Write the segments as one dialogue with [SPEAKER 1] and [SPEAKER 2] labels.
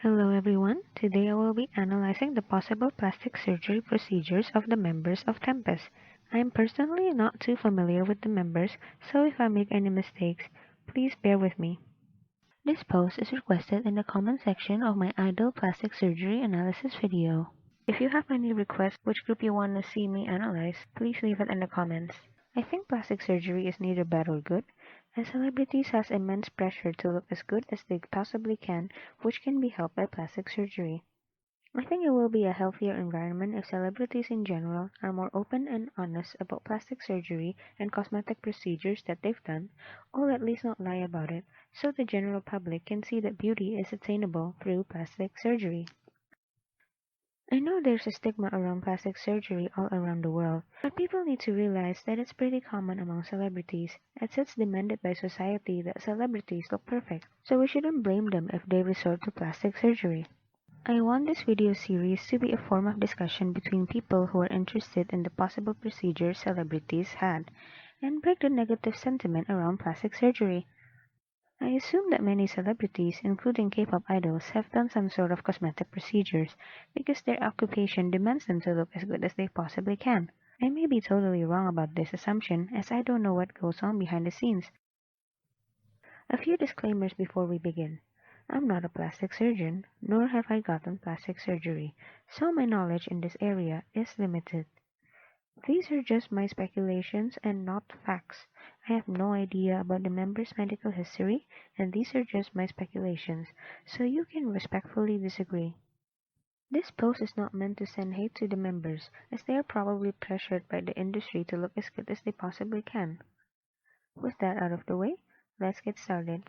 [SPEAKER 1] Hello everyone, today I will be analyzing the possible plastic surgery procedures of the members of Tempest. I am personally not too familiar with the members, so if I make any mistakes, please bear with me. This post is requested in the comment section of my idle plastic surgery analysis video. If you have any requests which group you want to see me analyze, please leave it in the comments. I think plastic surgery is neither bad or good, as celebrities has immense pressure to look as good as they possibly can, which can be helped by plastic surgery. I think it will be a healthier environment if celebrities in general are more open and honest about plastic surgery and cosmetic procedures that they've done, or at least not lie about it, so the general public can see that beauty is attainable through plastic surgery. I know there's a stigma around plastic surgery all around the world, but people need to realize that it's pretty common among celebrities, as it's demanded by society that celebrities look perfect, so we shouldn't blame them if they resort to plastic surgery. I want this video series to be a form of discussion between people who are interested in the possible procedures celebrities had, and break the negative sentiment around plastic surgery. I assume that many celebrities, including K-pop idols, have done some sort of cosmetic procedures because their occupation demands them to look as good as they possibly can. I may be totally wrong about this assumption, as I don't know what goes on behind the scenes. A few disclaimers before we begin. I'm not a plastic surgeon, nor have I gotten plastic surgery, so my knowledge in this area is limited. These are just my speculations and not facts. I have no idea about the member's medical history, and these are just my speculations, so you can respectfully disagree. This post is not meant to send hate to the members, as they are probably pressured by the industry to look as good as they possibly can. With that out of the way, let's get started.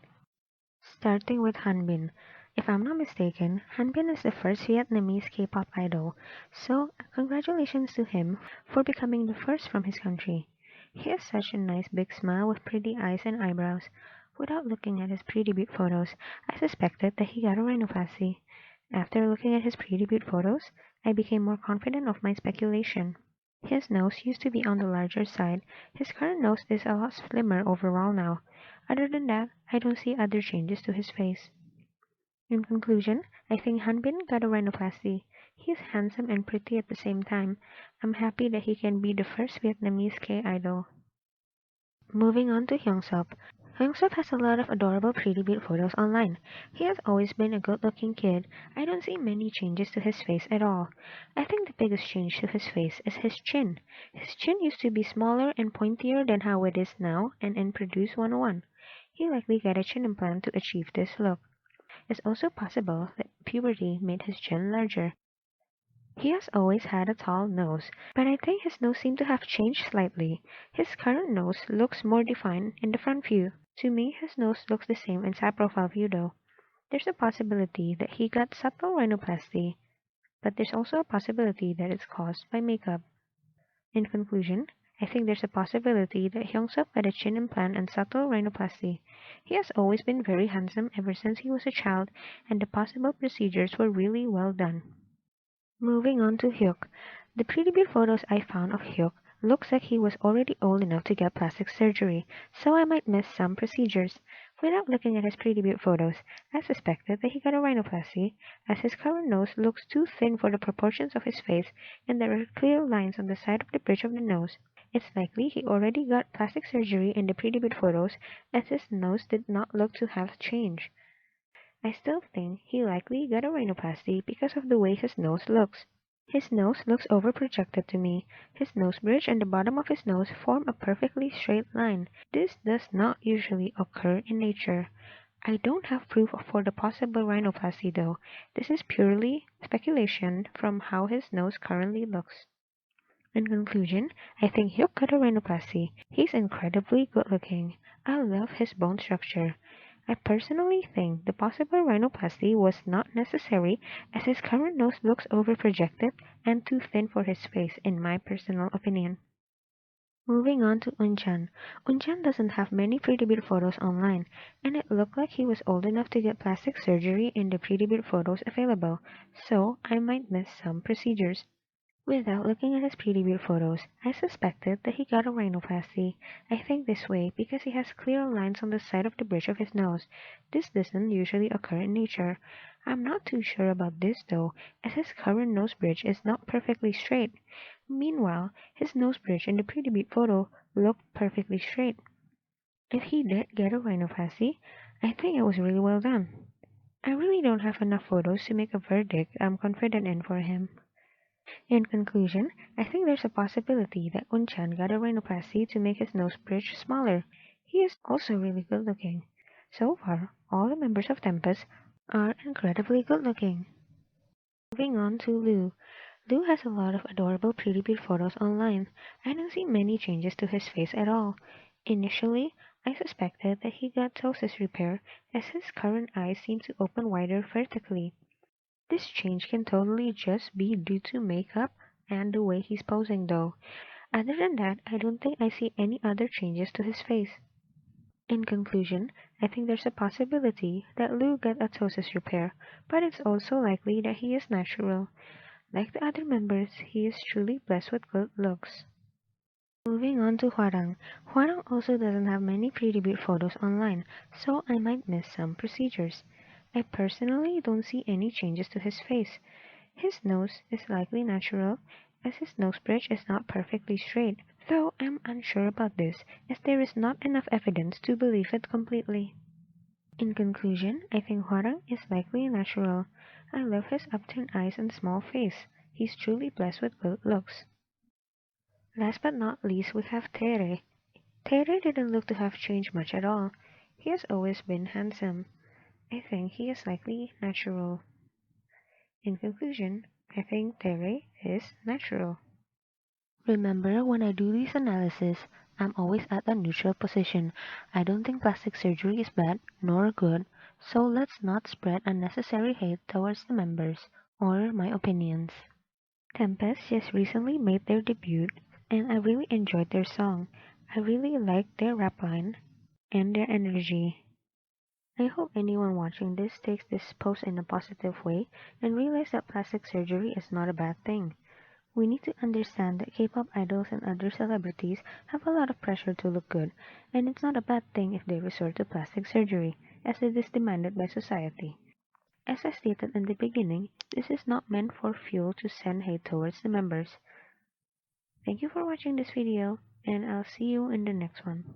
[SPEAKER 1] Starting with hanbin. If I'm not mistaken, hanbin is the first Vietnamese K-pop idol, so congratulations to him for becoming the first from his country. He has such a nice big smile with pretty eyes and eyebrows. Without looking at his pre-debut photos, I suspected that he got a rhinoplasty. After looking at his pre-debut photos, I became more confident of my speculation. His nose used to be on the larger side. His current nose is a lot slimmer overall now. Other than that, I don't see other changes to his face. In conclusion, I think Hanbin got a rhinoplasty. He's handsome and pretty at the same time. I'm happy that he can be the first Vietnamese K-idol. Moving on to Hyeongseop. Hyeongseop has a lot of adorable pre-debut photos online. He has always been a good-looking kid. I don't see many changes to his face at all. I think the biggest change to his face is his chin. His chin used to be smaller and pointier than how it is now and in Produce 101. He likely got a chin implant to achieve this look. It's also possible that puberty made his chin larger. He has always had a tall nose, but I think his nose seemed to have changed slightly. His current nose looks more defined in the front view. To me, his nose looks the same in side profile view though. There's a possibility that he got subtle rhinoplasty, but there's also a possibility that it's caused by makeup. In conclusion, I think there's a possibility that Hyeongseop got a chin implant and subtle rhinoplasty. He has always been very handsome ever since he was a child, and the possible procedures were really well done. Moving on to Hyuk. The pre-debut photos I found of Hyuk looks like he was already old enough to get plastic surgery, so I might miss some procedures. Without looking at his pre-debut photos, I suspected that he got a rhinoplasty, as his current nose looks too thin for the proportions of his face, and there are clear lines on the side of the bridge of the nose. It's likely he already got plastic surgery in the pre-debut photos, as his nose did not look to have changed. I still think he likely got a rhinoplasty because of the way his nose looks. His nose looks overprojected to me. His nose bridge and the bottom of his nose form a perfectly straight line. This does not usually occur in nature. I don't have proof for the possible rhinoplasty though. This is purely speculation from how his nose currently looks. In conclusion, I think Hyuk got a rhinoplasty. He's incredibly good looking. I love his bone structure. I personally think the possible rhinoplasty was not necessary as his current nose looks overprojected and too thin for his face in my personal opinion. Moving on to Eunchan. Eunchan doesn't have many pre-debut photos online, and it looked like he was old enough to get plastic surgery in the pre-debut photos available, so I might miss some procedures. Without looking at his pre-debut photos, I suspected that he got a rhinoplasty. I think this way because he has clear lines on the side of the bridge of his nose. This doesn't usually occur in nature. I'm not too sure about this though, as his current nose bridge is not perfectly straight. Meanwhile, his nose bridge in the predebut photo looked perfectly straight. If he did get a rhinoplasty, I think it was really well done. I really don't have enough photos to make a verdict I'm confident in for him. In conclusion, I think there's a possibility that Eunchan got a rhinoplasty to make his nose bridge smaller. He is also really good looking. So far, all the members of Tempest are incredibly good looking. Moving on to Lou. Lou has a lot of adorable pretty beard photos online. I don't see many changes to his face at all. Initially, I suspected that he got ptosis repair as his current eyes seem to open wider vertically. This change can totally just be due to makeup and the way he's posing though. Other than that, I don't think I see any other changes to his face. In conclusion, I think there's a possibility that Lou got a ptosis repair, but it's also likely that he is natural. Like the other members, he is truly blessed with good looks. Moving on to Hwarang. Hwarang also doesn't have many pretty beard photos online, so I might miss some procedures. I personally don't see any changes to his face. His nose is likely natural, as his nose bridge is not perfectly straight, though I'm unsure about this, as there is not enough evidence to believe it completely. In conclusion, I think Hwarang is likely natural. I love his upturned eyes and small face. He's truly blessed with good looks. Last but not least, we have taerae. Taerae didn't look to have changed much at all. He has always been handsome. I think he is likely natural. In conclusion, I think taerae is natural. Remember, when I do this analysis, I'm always at a neutral position. I don't think plastic surgery is bad nor good, so let's not spread unnecessary hate towards the members or my opinions. Tempest just recently made their debut, and I really enjoyed their song. I really liked their rap line and their energy. I hope anyone watching this takes this post in a positive way and realize that plastic surgery is not a bad thing. We need to understand that K-pop idols and other celebrities have a lot of pressure to look good, and it's not a bad thing if they resort to plastic surgery, as it is demanded by society. As I stated in the beginning, this is not meant for fuel to send hate towards the members. Thank you for watching this video, and I'll see you in the next one.